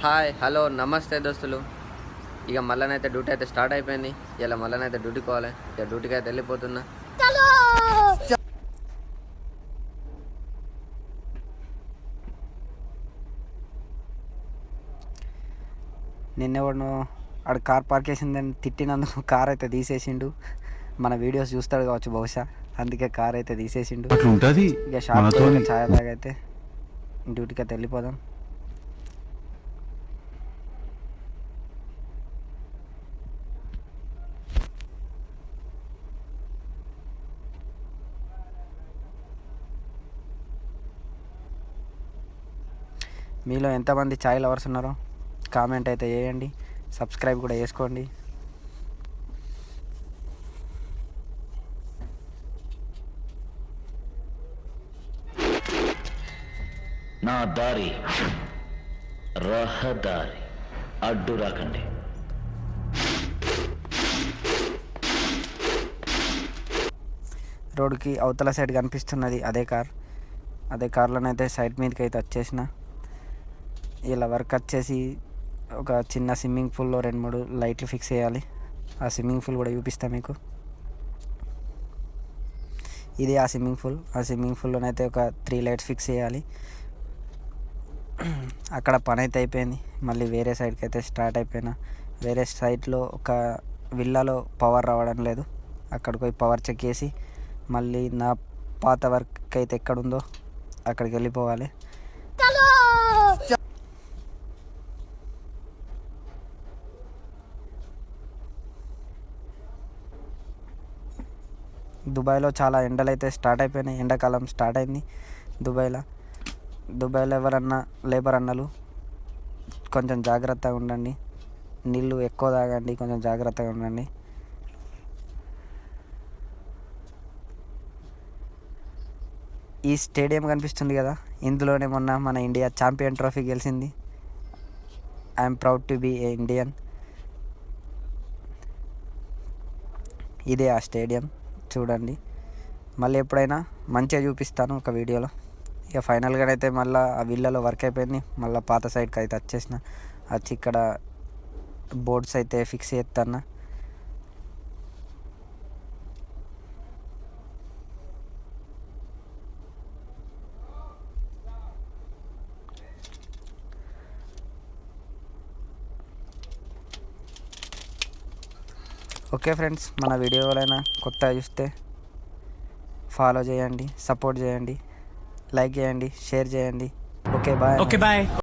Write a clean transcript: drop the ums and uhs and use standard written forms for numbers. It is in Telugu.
హాయ్ హలో నమస్తే దోస్తులు. ఇక మళ్ళనైతే డ్యూటీ అయితే స్టార్ట్ అయిపోయింది. ఇలా మళ్ళనైతే డ్యూటీకి పోవాలి. ఇక డ్యూటీకి అయితే వెళ్ళిపోతున్నా. నిన్నెవడను ఆడు కార్ పార్క్ చేసిందని తిట్టినందుకు కార్ అయితే తీసేసిండు. మన వీడియోస్ చూస్తాడు కావచ్చు బహుశా, అందుకే కార్ అయితే తీసేసిండు. ఇక షాప్ ఛాయ్ తాగైతే డ్యూటీకి అయితే వెళ్ళిపోదాం. మీలో ఎంతమంది ఛాయ్ లవర్స్ ఉన్నారో కామెంట్ అయితే చేయండి, సబ్స్క్రైబ్ కూడా చేసుకోండి. నా దారి రహదారి, అడ్డు రాకండి. రోడ్డుకి అవతల సైడ్ కనిపిస్తున్నది అదే కార్లోనైతే సైడ్ మీదకి అయితే వచ్చేసిన. ఇలా వర్క్ వచ్చేసి ఒక చిన్న స్విమ్మింగ్ పూల్లో 2-3 లైట్లు ఫిక్స్ చేయాలి. ఆ స్విమ్మింగ్ పూల్ కూడా చూపిస్తాను మీకు. ఇది ఆ స్విమ్మింగ్ పూల్లోనైతే ఒక 3 లైట్స్ ఫిక్స్ చేయాలి. అక్కడ పని అయితే అయిపోయింది. మళ్ళీ వేరే సైడ్కి అయితే స్టార్ట్ అయిపోయినా. వేరే సైడ్లో ఒక విల్లాలో పవర్ రావడం లేదు. అక్కడికి పోయి పవర్ చెక్ చేసి మళ్ళీ నా పాత వర్క్ అయితే ఎక్కడుందో అక్కడికి వెళ్ళిపోవాలి. దుబాయ్లో చాలా ఎండలు అయితే స్టార్ట్ అయిపోయినాయి. ఎండాకాలం స్టార్ట్ అయింది దుబాయ్లో ఎవరన్నా లేబర్ అన్నలు కొంచెం జాగ్రత్తగా ఉండండి. నీళ్ళు ఎక్కువ తాగండి, కొంచెం జాగ్రత్తగా ఉండండి. ఈ స్టేడియం కనిపిస్తుంది కదా, ఇందులోనే మొన్న మన ఇండియా ఛాంపియన్ ట్రోఫీ గెలిచింది. I'm proud to be a Indian. ఇదే ఆ స్టేడియం, చూడండి. మళ్ళీ ఎప్పుడైనా మంచిగా చూపిస్తాను ఒక వీడియోలో. ఇక ఫైనల్గా అయితే మళ్ళీ ఆ విల్లాలో వర్క్ అయిపోయింది. మళ్ళీ పాత సైడ్కి అయితే వచ్చి ఇక్కడ బోర్డ్స్ అయితే ఫిక్స్ చేస్తాను. ఓకే ఫ్రెండ్స్, మన వీడియోలైనా కొత్తగా చూస్తే ఫాలో చేయండి, సపోర్ట్ చేయండి, లైక్ చేయండి, షేర్ చేయండి. Okay bye.